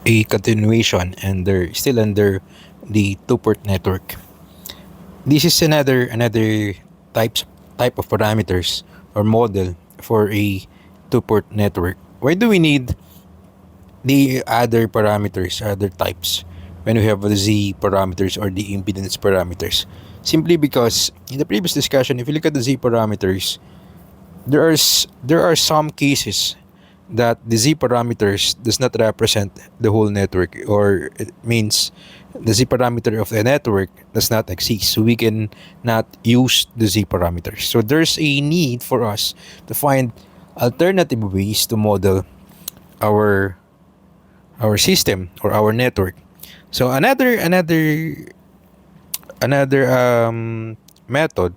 a continuation, and they're still under the two-port network. This is another types type of parameters or model for a two-port network. Why do we need the other parameters, other types, when we have the Z parameters or the impedance parameters? Simply because in the previous discussion, if you look at the Z parameters, there are some cases that the Z parameters does not represent the whole network, or it means the Z parameter of the network does not exist, so we can not use the Z parameters. So there's a need for us to find alternative ways to model our system or our network. So another method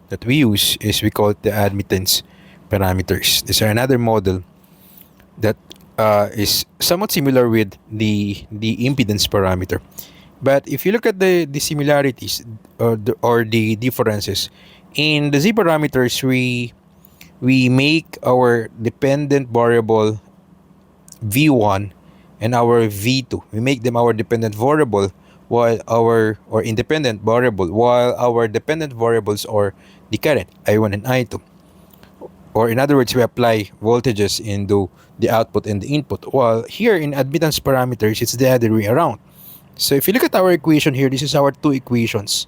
that we use is we call it the admittance parameters. These are another model that is somewhat similar with the impedance parameter. But if you look at the similarities or the differences in the Z parameters, we make our dependent variable V1 and our V2. We make them our dependent variable while our or independent variable, while our dependent variables are the current I1 and I2. Or in other words, we apply voltages into the output and the input. While here in admittance parameters, it's the other way around. So if you look at our equation here, this is our two equations.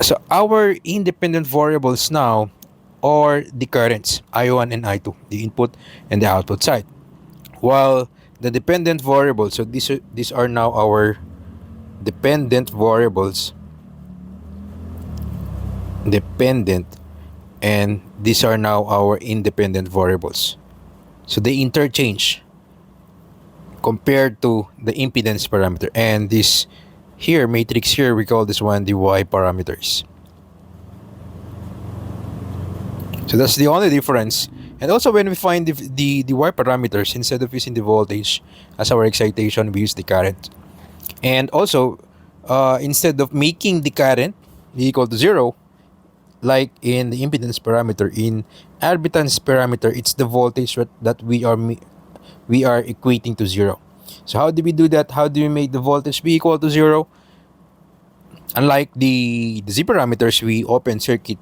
So our independent variables now are the currents, I1 and I2, the input and the output side. While the dependent variables, so these are now our dependent variables, dependent, and these are now our independent variables. So they interchange compared to the impedance parameter. And this here, matrix here, we call this one the Y parameters. So that's the only difference. And also when we find the Y parameters, instead of using the voltage as our excitation, we use the current. And also, instead of making the current equal to 0, like in the impedance parameter, in admittance parameter, it's the voltage that we are equating to 0. So how do we do that? How do we make the voltage be equal to 0? Unlike the Z parameters, we open circuit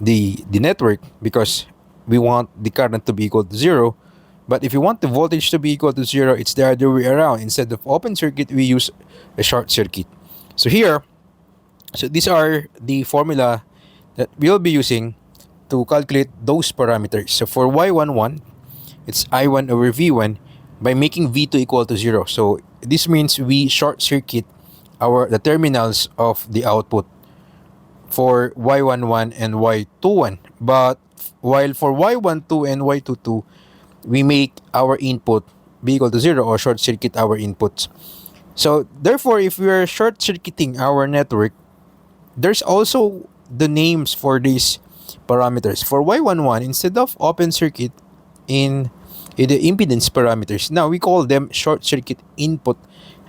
the network because we want the current to be equal to 0. But if you want the voltage to be equal to 0, it's the other way around. Instead of open circuit, we use a short circuit. So here, so these are the formula that we'll be using to calculate those parameters. So for Y11, it's I1 over V1 by making V2 equal to 0. So this means we short circuit the terminals of the output for Y11 and Y21. But while for Y12 and Y22, we make our input be equal to 0 or short circuit our inputs. So therefore, if we are short circuiting our network, there's also the names for these parameters. For Y11, instead of open circuit in the impedance parameters, now we call them short circuit input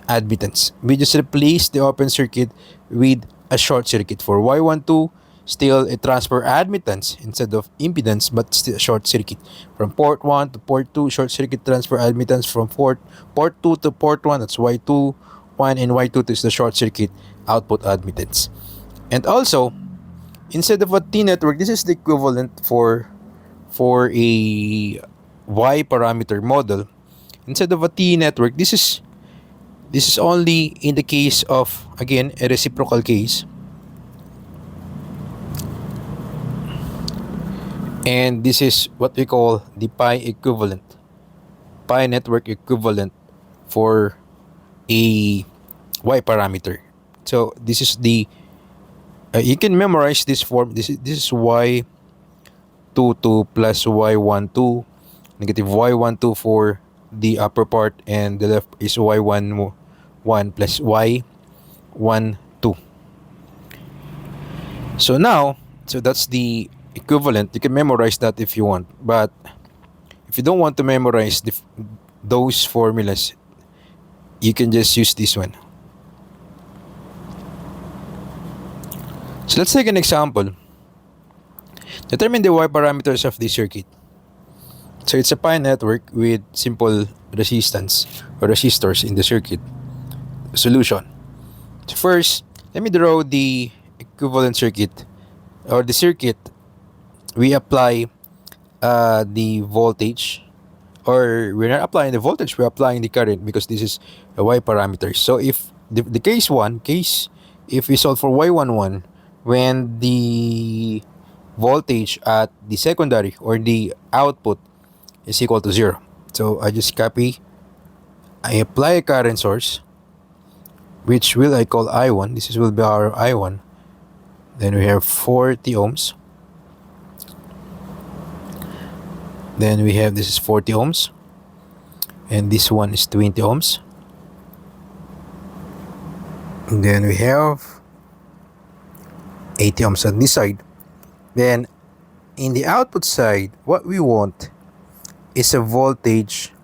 admittance. We just replace the open circuit with a short circuit. For Y12, still a transfer admittance instead of impedance, but still a short circuit. From port 1 to port 2, short circuit transfer admittance. From port 2 to port 1, that's Y2 1, and Y2 is the short circuit output admittance. And also, instead of a T network, this is the equivalent for a Y parameter model. Instead of a T network, this is only in the case of, again, a reciprocal case. And this is what we call the pi equivalent, pi network equivalent for a Y parameter. So this is the you can memorize this form. This is Y22 plus Y12, negative Y12 for the upper part, and the left is Y11 plus Y12. So now, so that's the equivalent. You can memorize that if you want, but if you don't want to memorize those formulas, you can just use this one. So let's take an example. Determine the Y parameters of the circuit. So it's a pi network with simple resistance or resistors in the circuit. Solution. So first, let me draw the equivalent circuit or the circuit. We apply the voltage, or we're not applying the voltage, we're applying the current because this is a y parameter. So if the case, if we solve for y11, when the voltage at the secondary or the output is equal to 0. So I just copy, I apply a current source, which will I call I1. This will be our I1. Then we have 40 ohms. Then we have, this is 40 ohms. And this one is 20 ohms. And then we have 80 ohms on this side. Then in the output side, what we want is a voltage.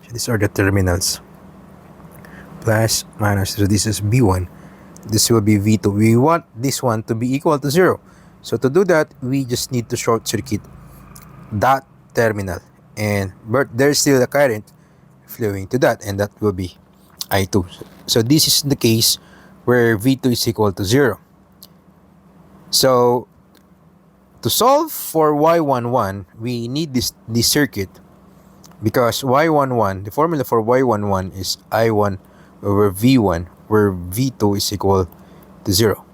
So these are the terminals. Plus, minus. So this is B1. This will be V2. We want this one to be equal to 0. So to do that, we just need to short circuit that terminal. But there's still a current flowing to that, and that will be I2. So this is the case where V2 is equal to 0. So to solve for Y11, we need this circuit, because Y11, the formula for Y11 is I1 over V1, where V2 is equal to 0.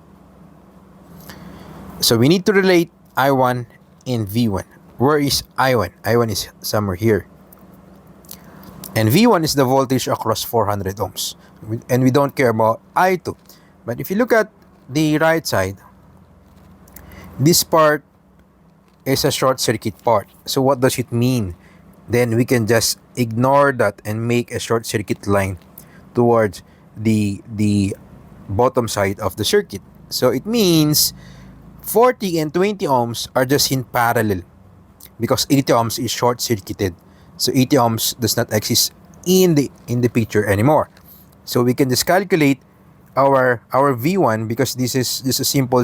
So we need to relate I1 and V1. Where is I1? I1 is somewhere here. And V1 is the voltage across 400 ohms. And we don't care about I2. But if you look at the right side, this part is a short circuit part. So what does it mean? Then we can just ignore that and make a short circuit line towards the bottom side of the circuit. So it means 40 and 20 ohms are just in parallel, because 80 ohms is short circuited. So 80 ohms does not exist in the picture anymore. So we can just calculate our V1, because this is just a simple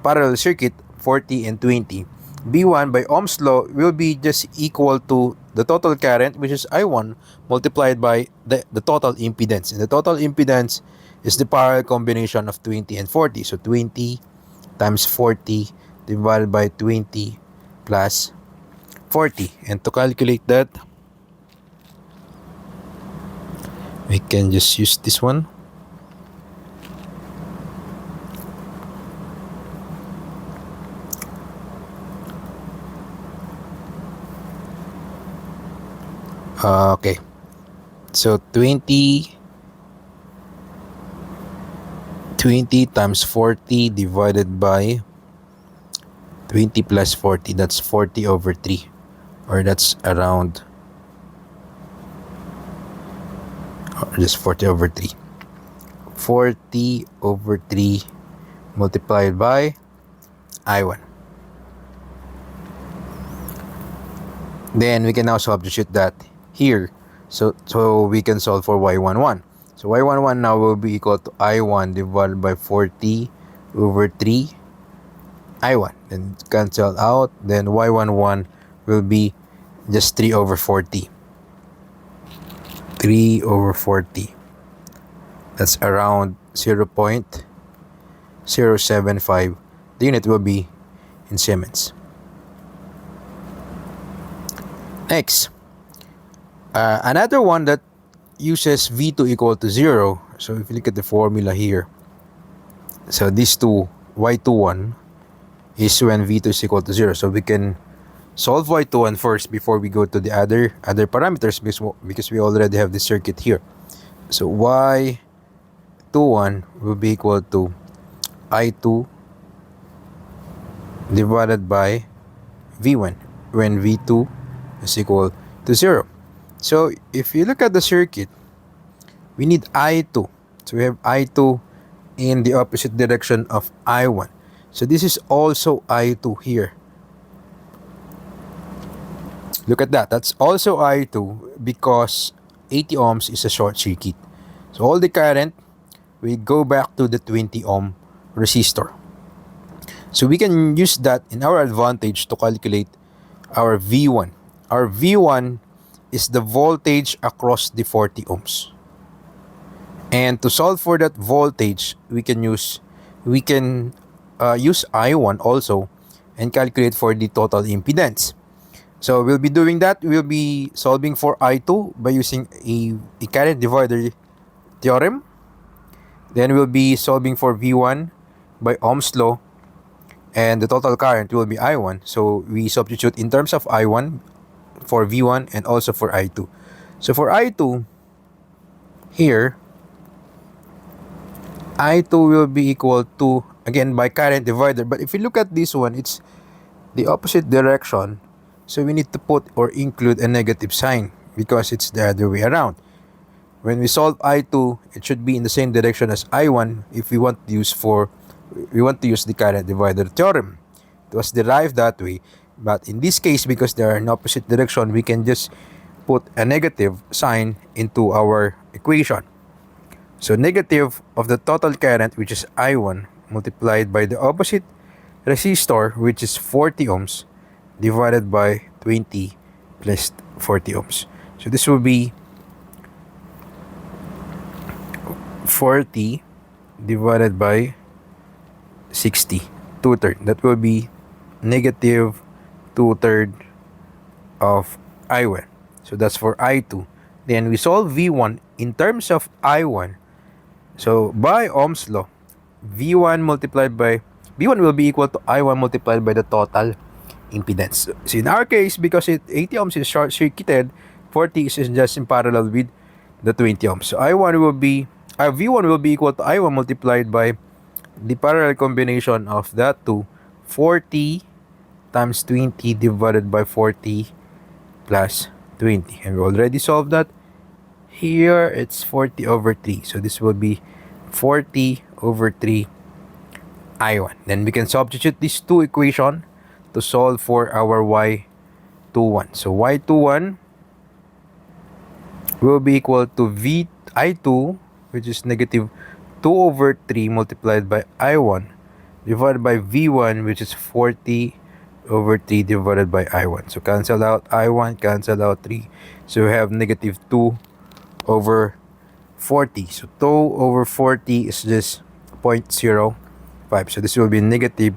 parallel circuit, 40 and 20. B1 by Ohm's law will be just equal to the total current, which is I1, multiplied by the total impedance. And the total impedance is the parallel combination of 20 and 40. So 20 times 40 divided by 20 plus 40. And to calculate that, we can just use this one. Okay, so 20 times 40 divided by 20 plus 40, that's 40 over 3, or that's around, just 40 over 3. 40 over 3 multiplied by I1. Then we can now substitute that here. So we can solve for Y11. So Y11 now will be equal to I1 divided by 40 over 3 I1. Then cancel out. Then Y11 will be just 3 over 40. 3 over 40. That's around 0.075. The unit will be in Siemens. Next, another one that uses V2 equal to 0. So if you look at the formula here, so these two, Y21 is when V2 is equal to 0. So we can solve Y21 first before we go to the other parameters, because we already have the circuit here. So Y21 will be equal to I2 divided by V1 when V2 is equal to 0. So if you look at the circuit, we need I2. So we have I2 in the opposite direction of I1. So this is also I2 here. Look at that. That's also I2, because 80 ohms is a short circuit. So all the current will go back to the 20 ohm resistor. So we can use that in our advantage to calculate our V1, our V1 is the voltage across the 40 ohms. And to solve for that voltage, we can use I1 also and calculate for the total impedance. So we'll be doing that. We'll be solving for I2 by using a current divider theorem. Then we'll be solving for V1 by Ohm's law, and the total current will be I1. So we substitute in terms of I1 for V1 and also for I2. So for I2, here, I2 will be equal to, again, by current divider. But if you look at this one, it's the opposite direction. So we need to put or include a negative sign because it's the other way around. When we solve I2, it should be in the same direction as I1 if we want to use the current divider theorem. It was derived that way. But in this case, because they are in opposite direction, we can just put a negative sign into our equation. So negative of the total current, which is I1, multiplied by the opposite resistor, which is 40 ohms, divided by 20 plus 40 ohms. So this will be 40 divided by 60, 2/3. That will be negative 2/3 of I1. So that's for I2. Then we solve V1 in terms of I1. So by Ohm's law, V1 will be equal to I1 multiplied by the total impedance. So in our case, because 80 ohms is short circuited, 40 is just in parallel with the 20 ohms. So V1 will be equal to I1 multiplied by the parallel combination of that two, 40 times 20 divided by 40 plus 20. And we already solved that. Here, it's 40 over 3. So this will be 40 over 3 I1. Then we can substitute these two equations to solve for our Y21. So Y21 will be equal to I2, which is negative 2 over 3 multiplied by I1 divided by V1, which is 40 over 3 divided by I1. So cancel out I1, cancel out 3. So we have negative 2 over 40. So 2 over 40 is just 0.05. So this will be negative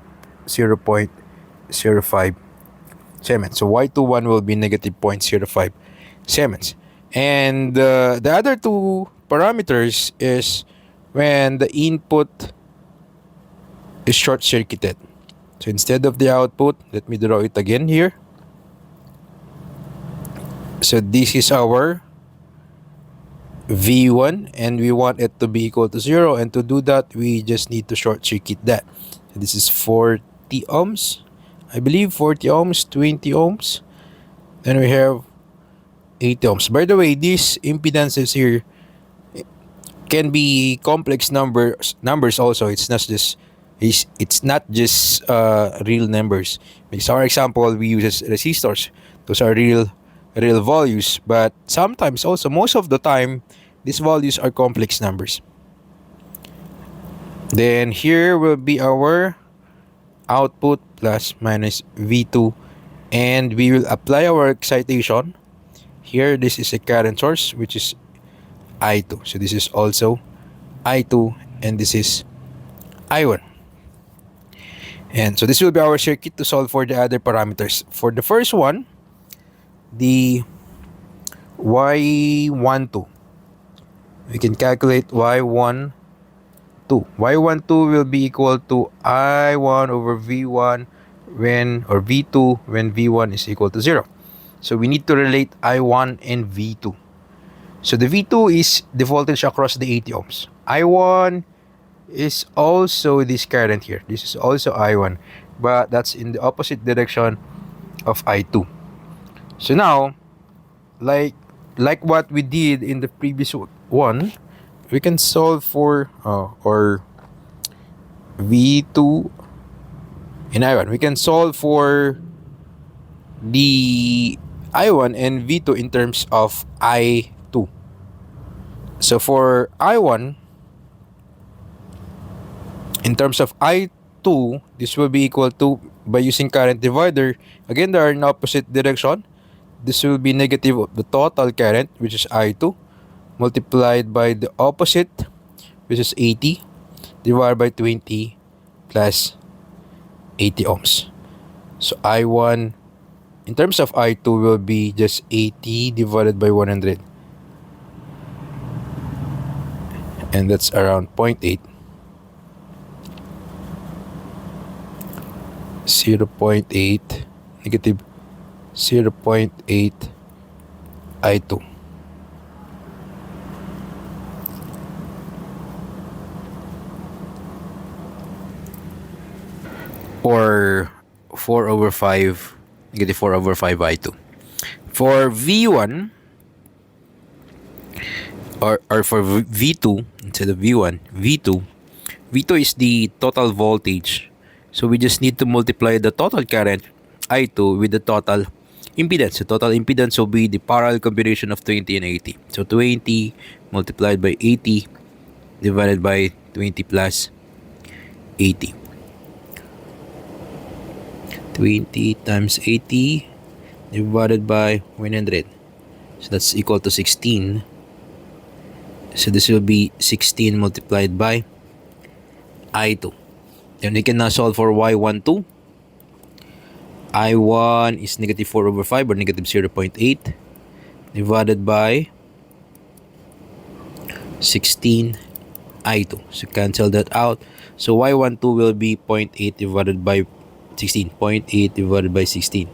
0.05 Siemens. So Y21 will be negative 0.05 Siemens. And the other two parameters is when the input is short-circuited. So instead of the output, let me draw it again here. So this is our V1 and we want it to be equal to 0, and to do that we just need to short circuit that. So this is 40 ohms, I believe 40 ohms, 20 ohms, then we have 80 ohms. By the way, these impedances here can be complex numbers also. It's not just real numbers. Because our example, we use resistors. Those are real values, but sometimes also, most of the time, these values are complex numbers. Then here will be our output plus minus V2, and we will apply our excitation. Here, this is a current source, which is I2. So this is also I2, and this is I1. And so this will be our circuit to solve for the other parameters. For the first one, the Y12, we can calculate Y12. Y12 will be equal to I1 over V1 or V2 when V1 is equal to 0. So we need to relate I1 and V2. So the V2 is the voltage across the 80 ohms. I1 is also this current here. This is also I1, but that's in the opposite direction of I2. So now, like what we did in the previous one, we can solve for or V2 in I1. We can solve for the I1 and V2 in terms of I2. So for I1, in terms of I2, this will be equal to, by using current divider, again, they are in opposite direction. this will be negative of the total current, which is I2, multiplied by the opposite, which is 80, divided by 20 plus 80 ohms. So I1, in terms of I2, will be just 80 divided by 100. And that's around 0.8. 0.8, negative 0.8 I2. Or 4 over 5, negative 4 over 5 I2. For V1, or for V2, instead of V1, V2 is the total voltage. So we just need to multiply the total current, I2, with the total impedance. The total impedance will be the parallel combination of 20 and 80. So 20 multiplied by 80 divided by 20 plus 80. 20 times 80 divided by 100. So that's equal to 16. So this will be 16 multiplied by I2. Then we can now solve for Y12. I1 is negative 4 over 5, or negative 0.8, divided by 16 I2. So cancel that out. So Y12 will be 0.8 divided by 16. 0.8 divided by 16.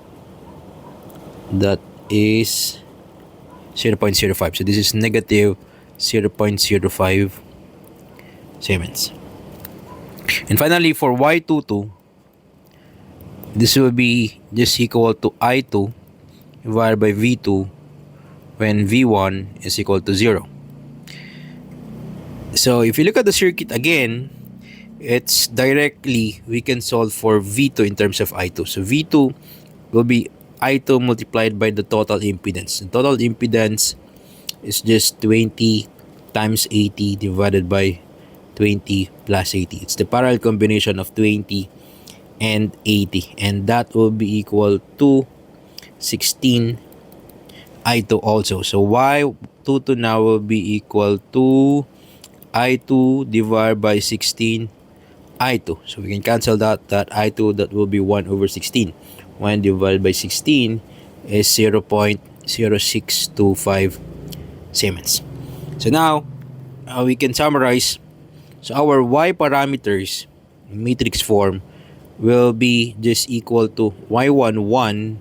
That is 0.05. So this is negative 0.05 Siemens. And finally, for Y22, this will be just equal to I2 divided by V2 when V1 is equal to 0. So if you look at the circuit again, it's directly, we can solve for V2 in terms of I2. So V2 will be I2 multiplied by the total impedance. The total impedance is just 20 times 80 divided by 20 plus 80. It's the parallel combination of 20 and 80. And that will be equal to 16 I2 also. So Y22 now will be equal to I2 divided by 16 I2. So we can cancel that I2, that will be 1 over 16. 1 divided by 16 is 0.0625 Siemens. So now, we can summarize. So our Y parameters in matrix form will be just equal to Y11,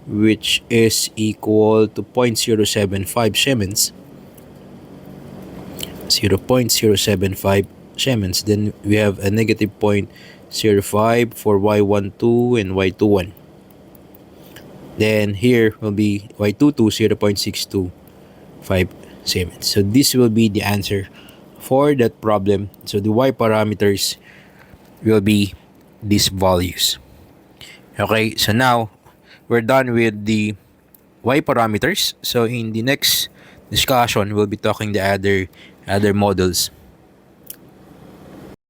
which is equal to 0.075 Siemens. 0.075 Siemens. Then we have a negative 0.05 for Y12 and Y21. Then here will be Y22, 0.625 Siemens. So this will be the answer for that problem. So the Y parameters will be these values. Okay, so now we're done with the Y parameters. So in the next discussion, we'll be talking the other models.